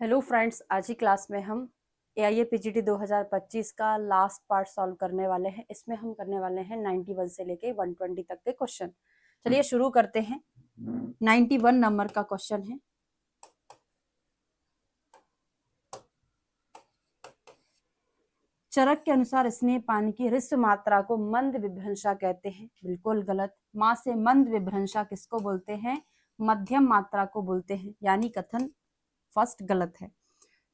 Hello friends, आज की class में हम AIA PGT 2025 का लास्ट पार्ट सॉल्व करने वाले हैं। इसमें हम करने वाले हैं 91 से लेके 120 तक के क्वेश्चन। चलिए शुरू करते हैं। 91 नंबर का क्वेश्चन है। चरक के अनुसार स्नेह पानी की ह्रस्व मात्रा को मंद विभ्रंशा कहते हैं। बिल्कुल गलत। मां से मंद विभ्रंशा किसको बोलते हैं? मध्यम मात्रा को बोलते हैं, यानी कथन फर्स्ट गलत है।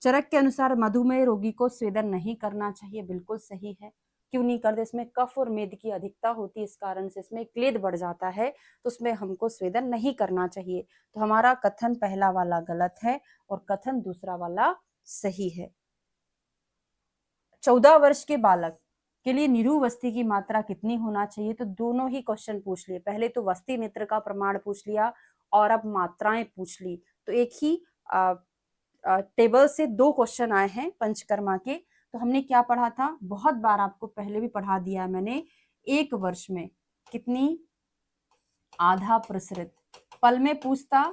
चरक के अनुसार मधुमेह रोगी को स्वेदन नहीं करना चाहिए। बिल्कुल सही है। क्यों नहीं करते? इसमें कफ और मेद की अधिकता होती है, इस कारण से इसमें क्लेद बढ़ जाता है, तो उसमें हमको स्वेदन नहीं करना चाहिए। तो हमारा कथन पहला वाला गलत है और कथन दूसरा वाला सही है। 14 वर्ष के बालक के लिए निरू वस्ती की मात्रा कितनी होना चाहिए? तो दोनों ही क्वेश्चन पूछ लिए। पहले तो वस्ती नेत्र का प्रमाण पूछ लिया और अब मात्राएं पूछ ली। तो एक ही टेबल से दो क्वेश्चन आए हैं पंचकर्मा के। तो हमने क्या पढ़ा था? बहुत बार आपको पहले भी पढ़ा दिया मैंने। एक वर्ष में कितनी? आधा प्रसरित। पल में पूछता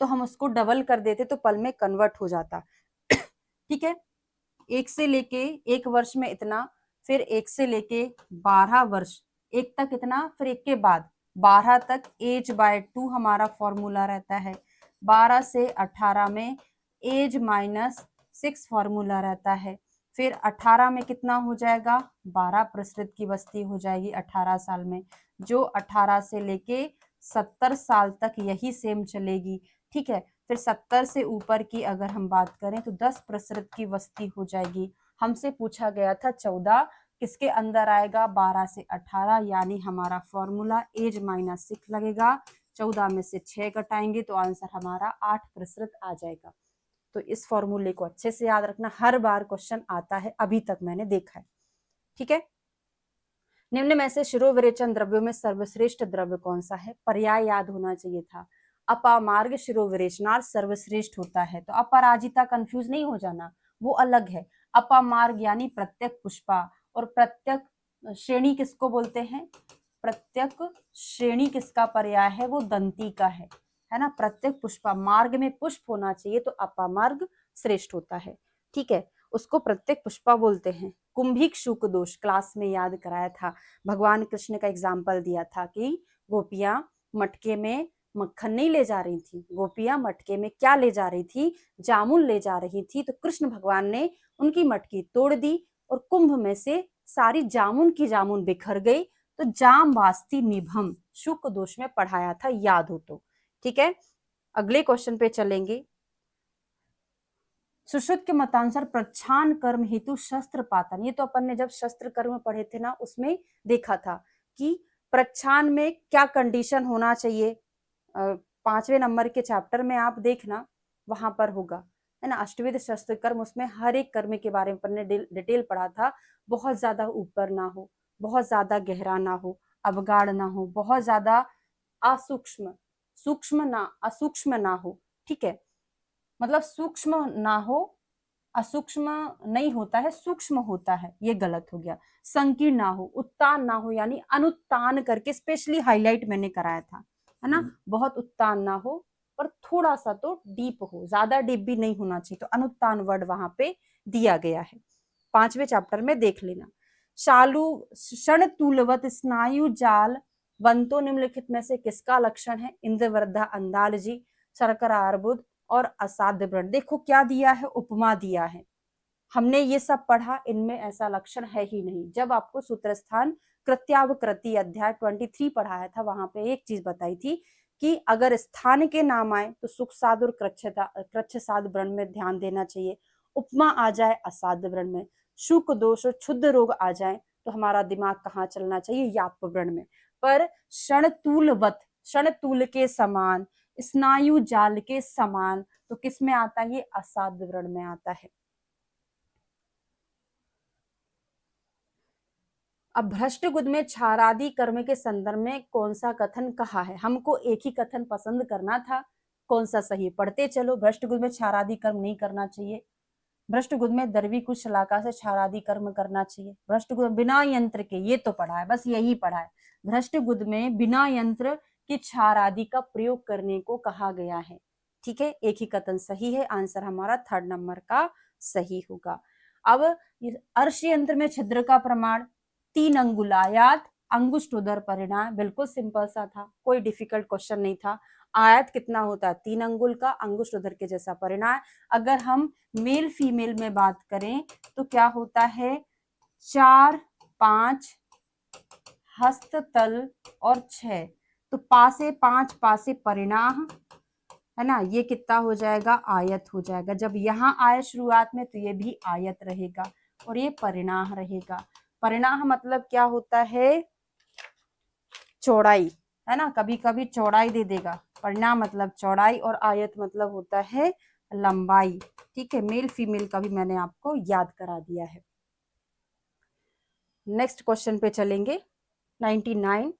तो हम उसको डबल कर देते तो पल में कन्वर्ट हो जाता। ठीक है। एक से लेके एक वर्ष में इतना, फिर एक से लेके 12 वर्ष, एक तक इतना, फिर एक के बाद 12 तक एज बाय 2 हमारा फॉर्मूला रहता है। 12 से 18 में एज माइनस 6 फॉर्मूला रहता है। फिर 18 में कितना हो जाएगा? 12 प्रसरित की वस्ती हो जाएगी 18 साल में, जो 18 से लेके 70 साल तक यही सेम चलेगी। ठीक है। फिर 70 से ऊपर की अगर हम बात करें तो 10 प्रसरित की वस्ती हो जाएगी। हमसे पूछा गया था 14, किसके अंदर आएगा? 12 से 18, यानी हमारा फॉर्मूला एज माइनस 6 लगेगा। 14 में से 6 घटाएंगे तो आंसर हमारा 8 प्रसरित आ जाएगा। तो इस फॉर्मूले को अच्छे से याद रखना, हर बार क्वेश्चन आता है, अभी तक मैंने देखा है। ठीक है। निम्न में से शिरोविरेचन द्रव्यों में सर्वश्रेष्ठ द्रव्य कौन सा है? पर्याय याद होना चाहिए था। अपामार्ग शिरोविरेचनार्थ सर्वश्रेष्ठ होता है, तो अपराजिता कंफ्यूज नहीं हो जाना, वो अलग है। अपामार्ग यानी प्रत्यक पुष्पा, और प्रत्यक श्रेणी किसको बोलते हैं? प्रत्यक श्रेणी किसका पर्याय है? वो दंती का है ना। प्रत्यक पुष्पा, मार्ग में पुष्प होना चाहिए तो अपामार्ग श्रेष्ठ होता है। ठीक है, उसको प्रत्यक पुष्पा बोलते हैं। कुंभिक शुक दोष क्लास में याद कराया था। भगवान कृष्ण का एग्जाम्पल दिया था कि गोपियां मटके में मक्खन नहीं ले जा रही थी, गोपियां मटके में क्या ले जा रही थी? जामुन ले जा रही थी। तो कृष्ण भगवान ने उनकी मटकी तोड़ दी और कुंभ में से सारी जामुन की जामुन बिखर गई। तो जाम वास्ती निभम शुक दोष में पढ़ाया था, याद हो तो। ठीक है, अगले क्वेश्चन पे चलेंगे। सुश्रुत के मतानुसार प्रच्छान कर्म हेतु शस्त्र पातन, ये तो अपन ने जब शस्त्र कर्म पढ़े थे ना, उसमें देखा था कि प्रच्छान में क्या कंडीशन होना चाहिए। 5वें नंबर के चैप्टर में आप देखना, वहां पर होगा, है ना, अष्टविध शस्त्र कर्म। उसमें हर एक कर्म के बारे में अपन ने डिटेल पढ़ा था। बहुत ज्यादा ऊपर ना हो, बहुत ज्यादा गहरा ना हो, अवगाढ़ ना हो, बहुत ज्यादा असूक्ष्म, सूक्ष्म ना, असूक्ष्म ना हो। ठीक है, मतलब सूक्ष्म ना हो, असूक्ष्म नहीं होता है, सूक्ष्म होता है, ये गलत हो गया। संकीर्ण ना हो, उत्तान ना हो, यानी अनुत्तान करके स्पेशली हाईलाइट मैंने कराया था, है ना। बहुत उत्तान ना हो पर थोड़ा सा तो डीप हो, ज्यादा डीप भी नहीं होना चाहिए, तो अनुत्तान वर्ड वहां पे दिया गया है। 5वें चैप्टर में देख लेना। शालु क्षण तूलवत स्नायु जाल बंतो निम्नलिखित में से किसका लक्षण है? इंद्रवृद्धा अंदालजी, शर्करा अर्बुद और असाध्य व्रण। देखो क्या दिया है, उपमा दिया है। हमने ये सब पढ़ा, इनमें ऐसा लक्षण है ही नहीं। जब आपको सूत्रस्थान कृत्यावकृति अध्याय 23 पढ़ाया था, वहां पे एक चीज बताई थी कि अगर स्थान के नाम आए तो सुख साध और कृच्छ साध व्रण में ध्यान देना चाहिए। उपमा आ जाए असाध्य व्रण में, शुक दोष और क्षुद्ध रोग आ जाए तो हमारा दिमाग कहाँ चलना चाहिए? याप व्रण में। पर क्षणतूलवत, क्षणतूल के समान, स्नायु जाल के समान, तो किस में आता है? ये असाध्य व्रण में आता है। अब भ्रष्ट गुद में क्षारादि कर्म के संदर्भ में कौन सा कथन कहा है? हमको एक ही कथन पसंद करना था, कौन सा सही? पढ़ते चलो। भ्रष्ट गुद में क्षारादि कर्म नहीं करना चाहिए। भ्रष्ट गुद में दरवी कुछ शलाका से क्षारादि कर्म करना चाहिए। भ्रष्ट गुद बिना यंत्र के, ये तो पढ़ा है, बस यही पढ़ा है। भ्रष्ट गुद में बिना यंत्र की क्षारादि का प्रयोग करने को कहा गया है। ठीक है, एक ही कथन सही है, आंसर हमारा थर्ड नंबर का सही होगा। अब अर्श यंत्र में छिद्र का प्रमाण 3 अंगुलायात अंगुष्ठोदर परिणाम, बिल्कुल सिंपल सा था, कोई डिफिकल्ट क्वेश्चन नहीं था। आयत कितना होता है 3 अंगुल का, अंगुष्ठोदर के जैसा परिणाम। अगर हम मेल फीमेल में बात करें तो क्या होता है 4, 5, हस्ततल और 6, तो पासे 5 पासे परिणाम है ना, ये कितना हो जाएगा आयत हो जाएगा। जब यहाँ आए शुरुआत में तो ये भी आयत रहेगा और ये परिणाम रहेगा। परिणाम मतलब क्या होता है चौड़ाई, है ना, कभी कभी चौड़ाई दे देगा। परिणाम मतलब चौड़ाई और आयत मतलब होता है लंबाई। ठीक है, मेल फीमेल का भी मैंने आपको याद करा दिया है। नेक्स्ट क्वेश्चन पे चलेंगे 99।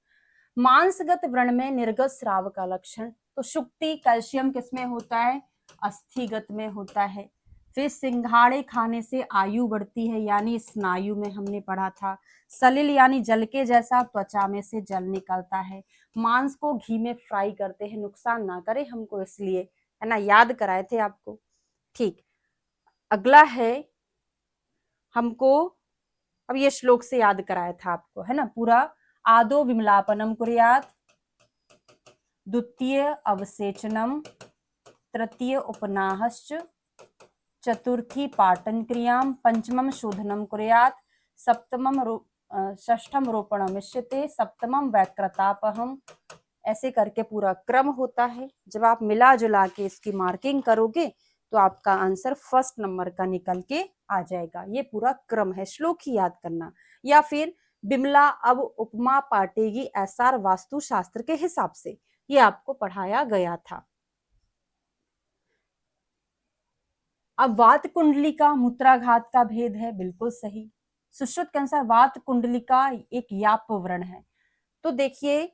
मांसगत व्रण में निर्गत स्राव का लक्षण, तो शुक्ति कैल्शियम किसमें होता है अस्थिगत में होता है। फिर सिंघाड़े खाने से आयु बढ़ती है, यानी स्नायु में हमने पढ़ा था। सलिल यानी जल के जैसा त्वचा में से जल निकलता है। मांस को घी में फ्राई करते हैं, नुकसान ना करे हमको इसलिए, है ना, याद कराए थे आपको। ठीक, अगला है हमको, अब ये श्लोक से याद कराया था आपको, है ना पूरा। आदो विमलापनम कुर्यात्, द्वितीय अवसेचनम, तृतीय उपनाहश्च, चतुर्थी पाटन क्रियाम, पंचमम शोधनम कुर्यात्, सप्तमम षष्ठम रोपणम इष्यते, सप्तमम वैकृतापहम। ऐसे करके पूरा क्रम होता है। जब आप मिला जुला के इसकी मार्किंग करोगे तो आपका आंसर फर्स्ट नंबर का निकल के आ जाएगा। ये पूरा क्रम है, श्लोक ही याद करना। या फिर बिमला अब उपमा पाटेगी एसआर वास्तु शास्त्र के हिसाब से, ये आपको पढ़ाया गया था। अब वात कुंडलिका मूत्राघात का भेद है, बिल्कुल सही। सुश्रुत के अनुसार वात कुंडलिका एक याप व्रण है। तो देखिए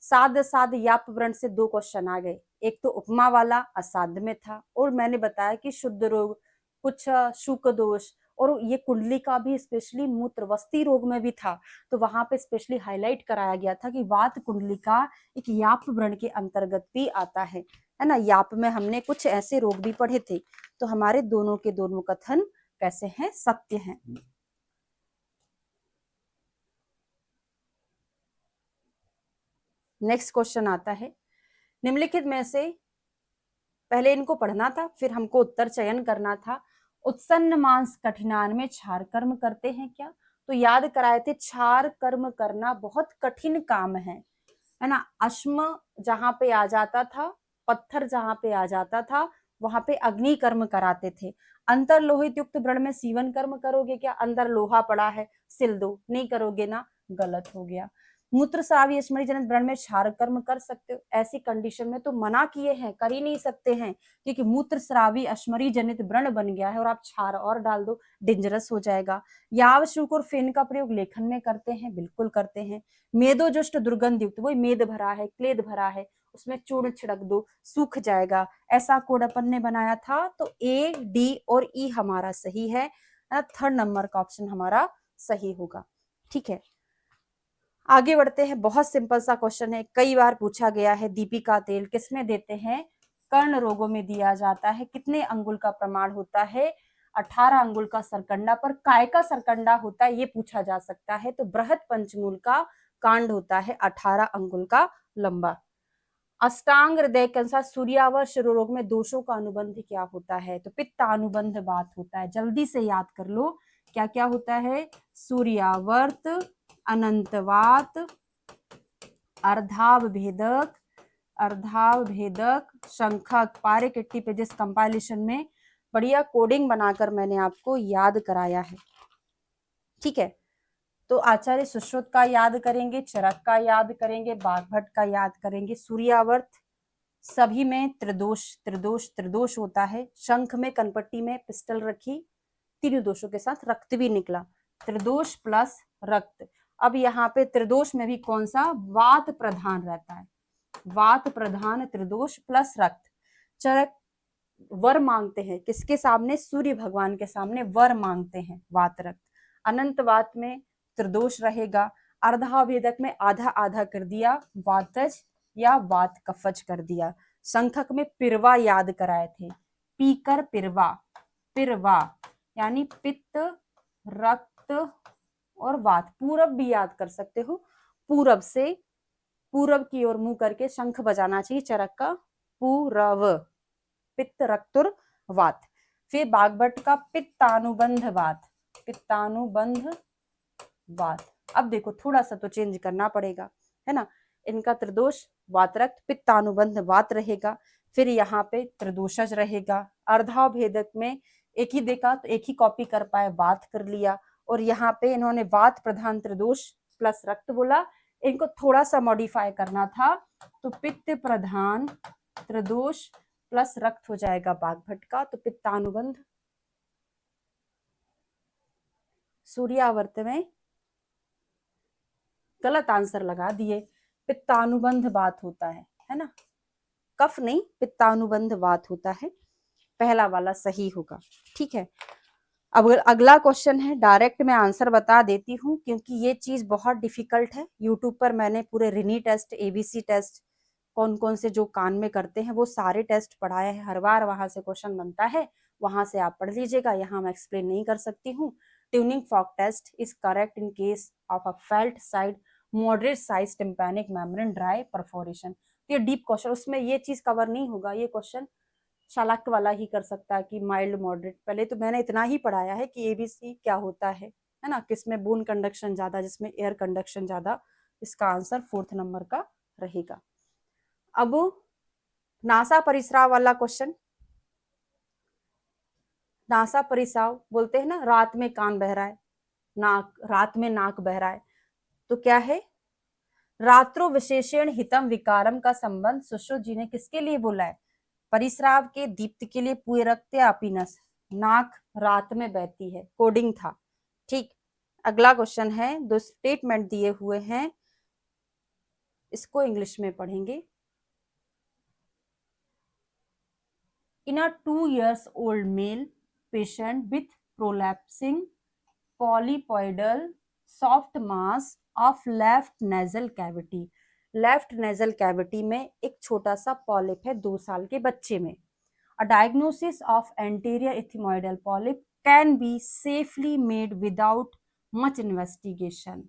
साध साध याप व्रण से 2 क्वेश्चन आ गए। एक तो उपमा वाला असाध्य में था, और मैंने बताया कि शुद्ध रोग, कुछ शुक दोष, और ये कुंडलिका भी स्पेशली मूत्रवस्ती रोग में भी था। तो वहां पे स्पेशली हाईलाइट कराया गया था कि वात कुंडलिका एक याप व्रण के अंतर्गत भी आता है ना। याप में हमने कुछ ऐसे रोग भी पढ़े थे। तो हमारे दोनों के दोनों कथन कैसे हैं, सत्य हैं। नेक्स्ट क्वेश्चन आता है, निम्नलिखित में से, पहले इनको पढ़ना था फिर हमको उत्तर चयन करना था। उत्सन्न मांस कठिनान में क्षार कर्म करते हैं क्या? तो याद कराए थे क्षार कर्म करना बहुत कठिन काम है ना। अश्म जहां पे आ जाता था, पत्थर जहां पे आ जाता था, वहां पे अग्नि कर्म कराते थे। अंतर लोहित युक्त व्रण में सीवन कर्म करोगे क्या? अंदर लोहा पड़ा है, सिल दो, नहीं करोगे ना, गलत हो गया। मूत्र स्रावी अश्मरी जनित व्रण में क्षार कर्म कर सकते हो, ऐसी कंडीशन में तो मना किए हैं, कर ही नहीं सकते हैं, क्योंकि मूत्र स्रावी अश्मरी जनित व्रण बन गया है और आप क्षार और डाल दो, डेंजरस हो जाएगा। याव शुक और फेन का प्रयोग लेखन में करते हैं, बिल्कुल करते हैं। मेदोजुष्ट दुर्गंध युक्त, वही मेद भरा है, क्लेद भरा है, उसमें चूर्ण छिड़क दो, सूख जाएगा। ऐसा कोड अपन ने बनाया था। तो ए, डी और ई हमारा सही है। थर्ड नंबर का ऑप्शन हमारा सही होगा। ठीक है, आगे बढ़ते हैं। बहुत सिंपल सा क्वेश्चन है, कई बार पूछा गया है। दीपिका तेल किसमें देते हैं? कर्ण रोगों में दिया जाता है। कितने अंगुल का प्रमाण होता है? 18 अंगुल का सरकंडा। पर काय का सरकंडा होता है ये पूछा जा सकता है। तो बृहद पंचमूल का कांड होता है 18 अंगुल का लंबा। अष्टांग हृदय के अनुसार सूर्यावर रोग में दोषों का अनुबंध क्या होता है? तो पित्तानुबंध बात होता है। जल्दी से याद कर लो क्या क्या होता है। सूर्यावर्त, अनंतवात, अर्धावभेदक, शंखक। पारे किट्टी पेजेस कंपाइलेशन में बढ़िया कोडिंग बनाकर मैंने आपको याद कराया है। ठीक है, तो आचार्य सुश्रुत का याद करेंगे, चरक का याद करेंगे, बागभट्ट का याद करेंगे। सूर्यावर्त सभी में त्रिदोष होता है। शंख में कनपट्टी में पिस्टल रखी, तीनों दोषों के साथ रक्त भी निकला, त्रिदोष प्लस रक्त। अब यहाँ पे त्रिदोष में भी कौन सा? वात प्रधान रहता है, वात प्रधान त्रिदोष प्लस रक्त। चरक वर मांगते हैं, किसके सामने? सूर्य भगवान के सामने वर मांगते हैं, वात रक्त। अनंत वात में त्रिदोष रहेगा। अर्धाभेदक में आधा आधा कर दिया, वातज या वात कफज कर दिया। शंखक में पिरवा याद कराए थे, पीकर पिरवा, पिरवा यानी पित्त, रक्त और वात। पूरब भी याद कर सकते हो, पूरब से, पूरब की ओर मुंह करके शंख बजाना चाहिए चरक का, पूरव, पित्त रक्त और वात। फिर बागभट्ट का पित्तानुबंध वात, पित्तानुबंध वात। अब देखो थोड़ा सा तो चेंज करना पड़ेगा, है ना, इनका त्रिदोष वात रक्त पित्तानुबंध वात रहेगा, फिर यहाँ पे त्रिदोषज रहेगा। अर्धाभेदक में एक ही देखा तो एक ही कॉपी कर पाए, वात कर लिया, और यहाँ पे इन्होंने वात प्रधान त्रिदोष प्लस रक्त बोला, इनको थोड़ा सा मॉडिफाई करना था तो पित्त प्रधान त्रिदोष प्लस रक्त हो जाएगा बागभट्ट का, तो पित्तानुबंध। सूर्यावर्त में गलत आंसर लगा दिए, पित्तानुबंध वात होता है ना, कफ नहीं पित्तानुबंध वात होता है, पहला वाला सही होगा। ठीक है, अब अगला क्वेश्चन है, डायरेक्ट मैं आंसर बता देती हूँ क्योंकि ये चीज बहुत डिफिकल्ट है। यूट्यूब पर मैंने पूरे रिनी टेस्ट, एबीसी टेस्ट, कौन कौन से जो कान में करते हैं वो सारे टेस्ट पढ़ाए हैं, हर बार वहां से क्वेश्चन बनता है, वहां से आप पढ़ लीजिएगा, यहाँ मैं एक्सप्लेन नहीं कर सकती हूँ। Tuning fork test is correct in case of a felt side moderate size tympanic membrane dry perforation. ये डीप क्वेश्चन, उसमें ये चीज कवर नहीं होगा, ये क्वेश्चन चालाक्य वाला ही कर सकता है कि माइल्ड मॉडरेट। पहले तो मैंने इतना ही पढ़ाया है कि एबीसी क्या होता है ना, किसमें बोन कंडक्शन ज्यादा, जिसमें एयर कंडक्शन ज्यादा। इसका आंसर 4th नंबर का रहेगा। अब नासा परिस्राव वाला क्वेश्चन, नासा परिस्राव बोलते हैं ना, रात में कान बह रहा है, नाक, रात में नाक बह रहा है, तो क्या है, रात्रो विशेषण हितम विकारम का संबंध सुश्रुत जी ने किसके लिए बोला है, परिस्राव के दीप्त के लिए, पुएरक्त या अपीनस, नाक रात में बहती है, कोडिंग था। ठीक, अगला क्वेश्चन है, दो स्टेटमेंट दिए हुए हैं, इसको इंग्लिश में पढ़ेंगे। इन अ 2 years old male patient with prolapsing polypoidal soft mass of left nasal cavity, left nasal cavity में एक छोटा सा पॉलिप है 2 साल के बच्चे में। A diagnosis of anterior ethmoidal polyp can be safely made without much investigation.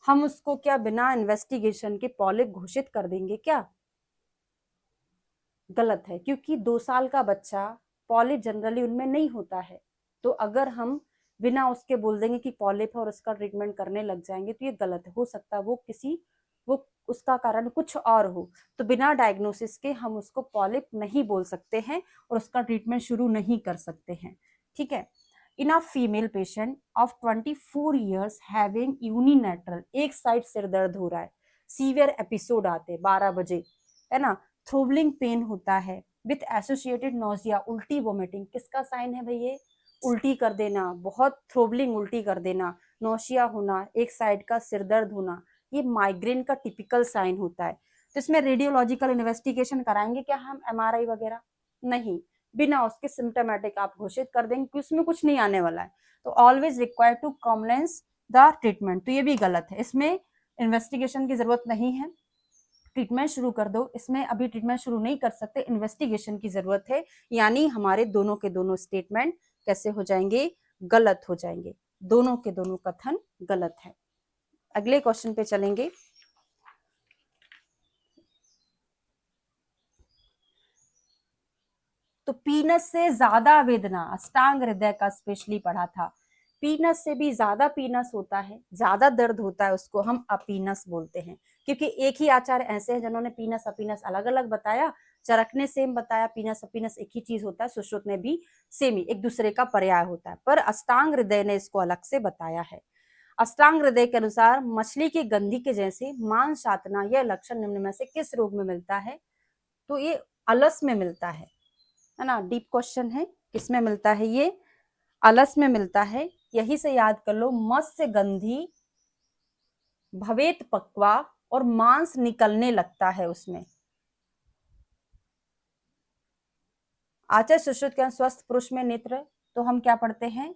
हम उसको क्या बिना इन्वेस्टिगेशन के पॉलिप घोषित कर देंगे क्या? गलत है, क्योंकि 2 साल का बच्चा, पॉलिप जनरली उनमें नहीं होता है, तो अगर हम बिना उसके बोल देंगे कि पॉलिप है और उसका ट्रीटमेंट करने लग जाएंगे तो ये गलत है। हो सकता है वो उसका कारण कुछ और हो, तो बिना डायग्नोसिस के हम उसको पॉलिप नहीं बोल सकते हैं और उसका ट्रीटमेंट शुरू नहीं कर सकते हैं। ठीक है, in a female patient of 24 years having unilateral, एक साइड सिर दर्द हो रहा है, सीवियर एपिसोड आते 12 बजे, है ना, थ्रोबलिंग पेन होता है विथ एसोसिएटेड नोजिया, उल्टी वोमिटिंग, किसका साइन है भैया, उल्टी कर देना, बहुत थ्रोबलिंग उल्टी कर देना, नोशिया होना, एक साइड का सिर दर्द होना, ये माइग्रेन का टिपिकल साइन होता है। तो इसमें रेडियोलॉजिकल इन्वेस्टिगेशन कराएंगे क्या हम, एमआरआई वगैरह नहीं, बिना उसके सिम्टोमेटिक आप घोषित कर देंगे कि उसमें कुछ नहीं आने वाला है, तो always required to compliance the treatment, तो ये भी गलत है, इसमें इन्वेस्टिगेशन की जरूरत नहीं है, ट्रीटमेंट शुरू कर दो, इसमें अभी ट्रीटमेंट शुरू नहीं कर सकते, इन्वेस्टिगेशन की जरूरत है, यानी हमारे दोनों के दोनों स्टेटमेंट कैसे हो जाएंगे, गलत हो जाएंगे, दोनों के दोनों कथन गलत है। अगले क्वेश्चन पे चलेंगे। तो पीनस से ज्यादा वेदना, अष्टांग हृदय का स्पेशली पढ़ा था, पीनस से भी ज्यादा पीनस होता है, ज्यादा दर्द होता है, उसको हम अपीनस बोलते हैं, क्योंकि एक ही आचार्य ऐसे हैं जिन्होंने पीनस अपीनस अलग अलग बताया, चरक ने सेम बताया, पीनस अपीनस एक ही चीज होता है, सुश्रुत ने भी सेम ही, एक दूसरे का पर्याय होता है, पर अष्टांग हृदय ने इसको अलग से बताया है। अष्टांग हृदय के अनुसार मछली की गंधी के जैसे मांस चाटना, यह लक्षण निम्न में से किस रोग में मिलता है, तो ये अलस में मिलता है ना, डीप क्वेश्चन है, किसमें मिलता है, ये अलस में मिलता है, यही से याद कर लो, मत्स्य गंधी भवेत पक्वा और मांस निकलने लगता है उसमें। आचार्य सुश्रुत के स्वस्थ पुरुष में नेत्र, तो हम क्या पढ़ते हैं,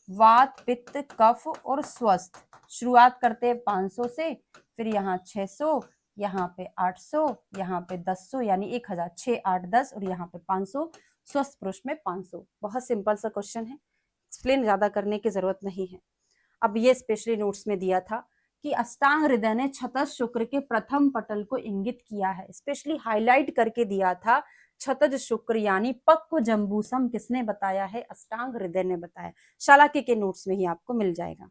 वात पित्त कफ और स्वस्थ, शुरुआत करते हैं 500 से, फिर यहाँ 600, यहाँ पे 800, यहाँ पे 1000 यानी 1000, 6, 8, 10 और यहाँ पे 500, स्वस्थ पुरुष में 500। बहुत सिंपल सा क्वेश्चन है, एक्सप्लेन ज्यादा करने की जरूरत नहीं है। अब ये स्पेशली नोट्स में दिया था कि अष्टांग हृदय ने क्षतज शुक्र के प्रथम पटल को इंगित किया है, स्पेशली हाईलाइट करके दिया था। क्षतज शुक्र यानी पक्व जंबूसम किसने बताया है? अष्टांग हृदय ने बताया। शालाकी के नोट्स में ही आपको मिल जाएगा।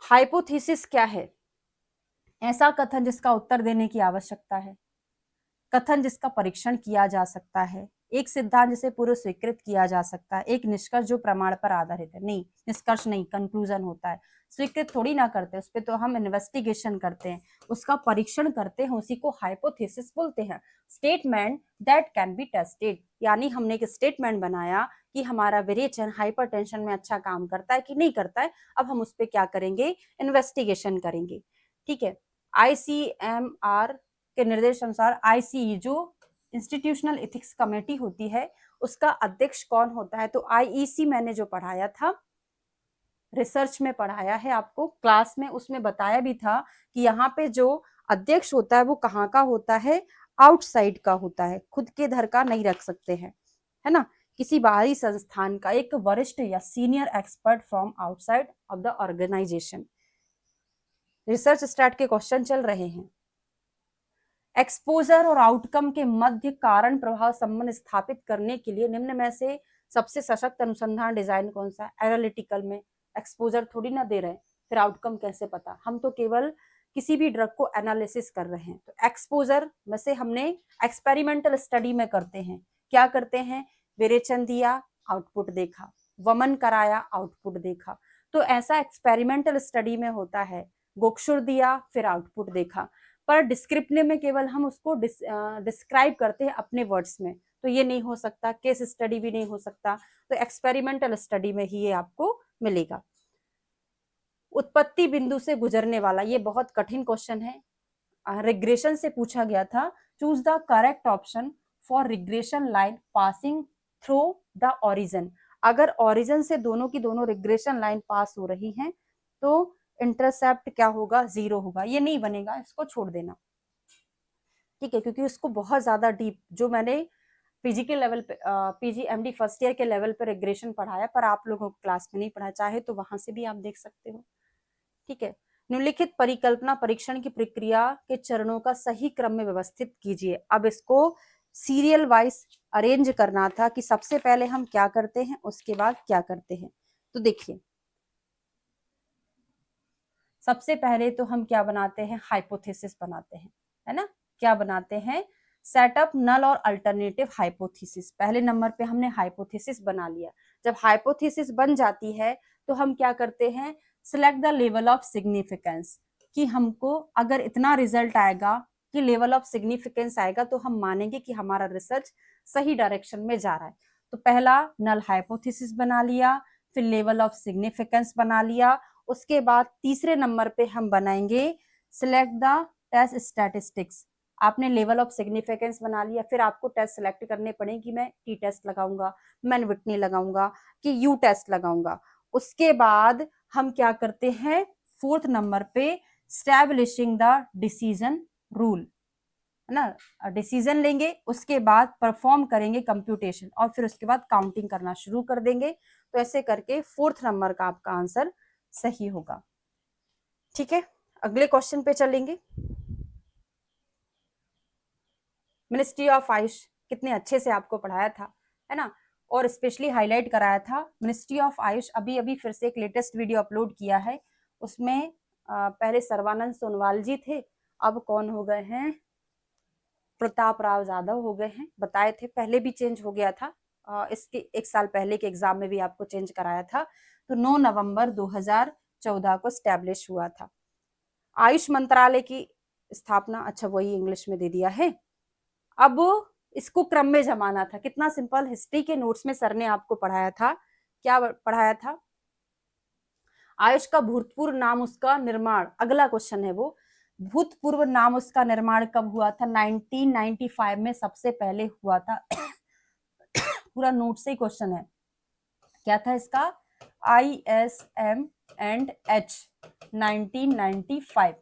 हाइपोथेसिस क्या है? ऐसा कथन जिसका उत्तर देने की आवश्यकता है, कथन जिसका परीक्षण किया जा सकता है, एक सिद्धांत जिसे पूर्व स्वीकृत किया जा सकता है, एक निष्कर्ष जो प्रमाण पर आधारित है। नहीं, निष्कर्ष नहीं, कंक्लूजन होता है। स्वीकृत थोड़ी ना करते, उस पर तो हम इन्वेस्टिगेशन करते हैं, उसका परीक्षण करते हैं, उसी को हाइपोथेसिस बोलते हैं। Statement that can be tested, यानी हमने एक स्टेटमेंट बनाया कि हमारा विरेचन हाइपरटेंशन में अच्छा काम करता है कि नहीं करता है। अब हम उस पर क्या करेंगे? इन्वेस्टिगेशन करेंगे। ठीक है। ICMR के निर्देश अनुसार ICE जो इंस्टीट्यूशनल एथिक्स कमेटी होती है, उसका अध्यक्ष कौन होता है? तो IEC मैंने जो पढ़ाया था, रिसर्च में पढ़ाया है आपको क्लास में, उसमें बताया भी था कि यहाँ पे जो अध्यक्ष होता है वो कहाँ का होता है? आउटसाइड का होता है, खुद के घर का नहीं रख सकते हैं, है ना। किसी बाहरी संस्थान का एक वरिष्ठ या senior expert from outside of the organisation. Research start के क्वेश्चन चल रहे हैं। एक्सपोजर और आउटकम के मध्य कारण प्रभाव संबंध स्थापित करने के लिए निम्न में से सबसे सशक्त अनुसंधान डिजाइन कौन सा है? एनालिटिकल में एक्सपोजर थोड़ी ना दे रहे हैं, फिर आउटकम कैसे पता? हम तो केवल किसी भी ड्रग को एनालिसिस कर रहे हैं। तो एक्सपोजर में से हमने एक्सपेरिमेंटल स्टडी में करते हैं, क्या करते हैं? विरेचन दिया, आउटपुट देखा, वमन कराया, आउटपुट देखा। तो ऐसा एक्सपेरिमेंटल स्टडी में होता है। गोक्षुर दिया, फिर आउटपुट देखा। पर डिस्क्रिप्टिव में केवल हम उसको डिस्क्राइब करते हैं अपने वर्ड्स में, तो ये नहीं हो सकता, केस स्टडी भी नहीं हो सकता। तो एक्सपेरिमेंटल स्टडी में ही ये आपको मिलेगा। उत्पत्ति बिंदु से गुजरने वाला, ये बहुत कठिन क्वेश्चन है, रिग्रेशन से पूछा गया था। Choose the correct option for regression line passing through the origin. अगर ओरिजिन से दोनों की दोनों रिग्रेशन लाइन पास हो रही हैं तो इंटरसेप्ट क्या होगा? 0 होगा। ये नहीं बनेगा, इसको छोड़ देना, ठीक है, क्योंकि उसको बहुत ज्यादा डीप, जो मैंने पीजी के लेवल पे, PG MD फर्स्ट ईयर के लेवल पे रिग्रेशन पढ़ाया, पर आप लोगों को क्लास में नहीं पढ़ाया, चाहे तो वहां से भी आप देख सकते हो। ठीक है। निम्नलिखित परिकल्पना परीक्षण की प्रक्रिया के चरणों का सही क्रम में व्यवस्थित कीजिए। अब इसको सीरियल वाइज अरेंज करना था कि सबसे पहले हम क्या करते हैं, उसके बाद क्या करते हैं। तो देखिए, सबसे पहले तो हम क्या बनाते हैं? हाइपोथेसिस बनाते हैं, है ना। क्या बनाते हैं? सेटअप नल और अल्टरनेटिव हाइपोथेसिस। पहले नंबर पे हमने हाइपोथेसिस बना लिया। जब हाइपोथेसिस बन जाती है तो हम क्या करते हैं? Select the level of significance, कि हमको अगर इतना रिजल्ट आएगा कि लेवल ऑफ सिग्निफिकेंस आएगा तो हम मानेंगे कि हमारा रिसर्च सही डायरेक्शन में जा रहा है। तो पहला नल हाइपोथेसिस बना लिया, फिर लेवल ऑफ सिग्निफिकेंस बना लिया, उसके बाद तीसरे नंबर पे हम बनाएंगे सिलेक्ट द टेस्ट स्टैटिस्टिक्स। आपने लेवल ऑफ सिग्निफिकेंस बना लिया, फिर आपको टेस्ट सेलेक्ट करने पड़े कि मैं टी टेस्ट लगाऊंगा, मैन विटनी लगाऊंगा कि यू टेस्ट लगाऊंगा। उसके बाद हम क्या करते हैं? फोर्थ नंबर पे स्टैब्लिशिंग द डिसीजन रूल, है ना। डिसीजन लेंगे, उसके बाद परफॉर्म करेंगे कंप्यूटेशन, और फिर उसके बाद काउंटिंग करना शुरू कर देंगे। तो ऐसे करके फोर्थ नंबर का आपका आंसर सही होगा। ठीक है, अगले क्वेश्चन पे चलेंगे। मिनिस्ट्री ऑफ आयुष कितने अच्छे से आपको पढ़ाया था, है ना, और स्पेशली हाईलाइट कराया था। मिनिस्ट्री ऑफ आयुष अभी अभी फिर से एक लेटेस्ट वीडियो अपलोड किया है, उसमें पहले सर्वानंद सोनवाल जी थे, अब कौन हो गए हैं? प्रताप राव यादव हो गए हैं। बताए थे, पहले भी चेंज हो गया था, इसके एक साल पहले के एग्जाम में भी आपको चेंज कराया था। तो 9 नवंबर 2014 को स्टैब्लिश हुआ था। आयुष मंत्रालय की स्थापना, अच्छा वही इंग्लिश में दे दिया है। अब इसको क्रम में जमाना था, कितना सिंपल। हिस्ट्री के नोट्स में सर ने आपको पढ़ाया था, क्या पढ़ाया था? आयुष का भूतपूर्व नाम, उसका निर्माण, अगला क्वेश्चन है वो। भूतपूर्व नाम उसका निर्माण कब हुआ था? 1995 में सबसे पहले हुआ था। पूरा नोट से ही क्वेश्चन है, क्या था इसका? ISM&H 1995।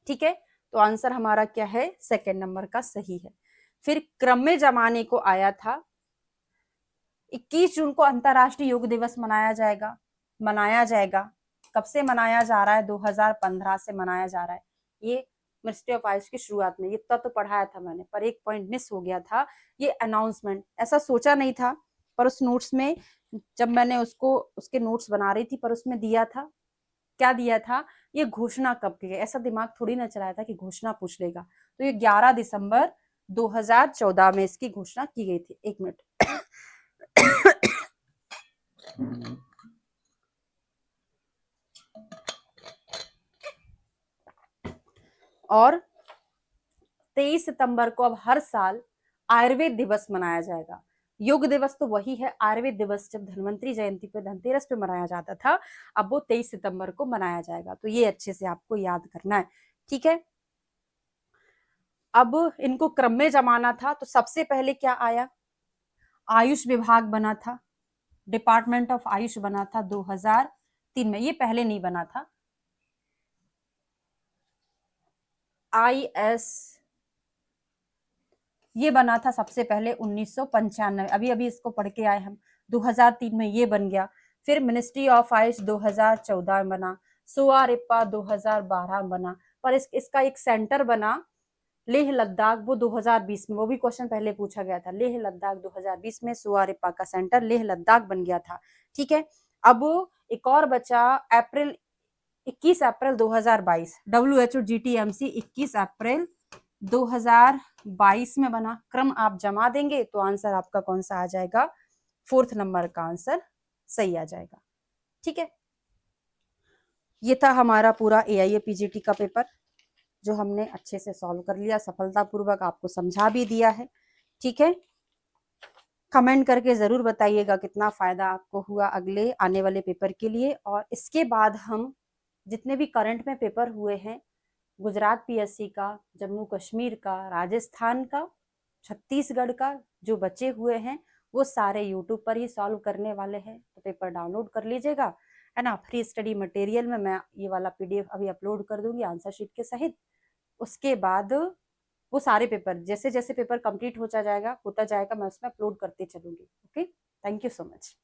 ठीक है, तो आंसर हमारा क्या है, सेकंड नंबर का सही है। फिर क्रम में जमाने को आया था, 21 जून को अंतरराष्ट्रीय योग दिवस मनाया जाएगा। कब से मनाया जा रहा है, 2015 से मनाया जा रहा है। ये मिनिस्ट्री ऑफ आयुष की शुरुआत में, इतना तो पढ़ाया था मैंने, पर एक पॉइंट मिस हो गया था, ये अनाउंसमेंट। ऐसा सोचा नहीं था, पर उस नोट्स में जब मैंने उसके नोट्स बना रही थी, पर उसमें दिया था, क्या दिया था, ये घोषणा कब की गई। ऐसा दिमाग थोड़ी ना चलाया था कि घोषणा पूछ लेगा। तो ये 11 दिसंबर 2014 में इसकी घोषणा की गई थी। 1 मिनट। और 23 सितंबर को अब हर साल आयुर्वेद दिवस मनाया जाएगा। योग दिवस तो वही है, आयुर्वेद दिवस जब धन्वंतरी जयंती पे, धनतेरस पे मनाया जाता था, अब वो 23 सितंबर को मनाया जाएगा। तो ये अच्छे से आपको याद करना है, ठीक है। अब इनको क्रम में जमाना था, तो सबसे पहले क्या आया, आयुष विभाग बना था, डिपार्टमेंट ऑफ आयुष बना था 2003 में। ये पहले नहीं बना था। IS ये बना था सबसे पहले 1995, अभी अभी इसको पढ़ के आए हम। 2003 में ये बन गया। फिर मिनिस्ट्री ऑफ आयुष 2014 में बना। सोआ रिप्पा 2012 में बना। पर इसका एक सेंटर बना लेह लद्दाख, वो 2020 में, वो भी क्वेश्चन पहले पूछा गया था। लेह लद्दाख 2020 में सोआ रिप्पा का सेंटर लेह लद्दाख बन गया था, ठीक है। अब एक और बचा, 21 अप्रैल 2022, WHO GTMC 21 अप्रैल 2022 में बना। क्रम आप जमा देंगे तो आंसर आपका कौन सा आ जाएगा, 4th नंबर का आंसर सही आ जाएगा, ठीक है। ये था हमारा पूरा AIA PGT का पेपर, जो हमने अच्छे से सॉल्व कर लिया, सफलतापूर्वक आपको समझा भी दिया है, ठीक है। कमेंट करके जरूर बताइएगा कितना फायदा आपको हुआ अगले आने वाले पेपर के लिए। और इसके बाद हम जितने भी करंट में पेपर हुए हैं, गुजरात PSC का, जम्मू कश्मीर का, राजस्थान का, छत्तीसगढ़ का, जो बचे हुए हैं वो सारे यूट्यूब पर ही सॉल्व करने वाले हैं। तो पेपर डाउनलोड कर लीजिएगा, है ना। फ्री स्टडी मटेरियल में मैं ये वाला PDF अभी अपलोड कर दूंगी आंसर शीट के सहित। उसके बाद वो सारे पेपर, जैसे जैसे पेपर कंप्लीट होता जाएगा मैं उसमें अपलोड करते चलूंगी। Okay, thank you so much.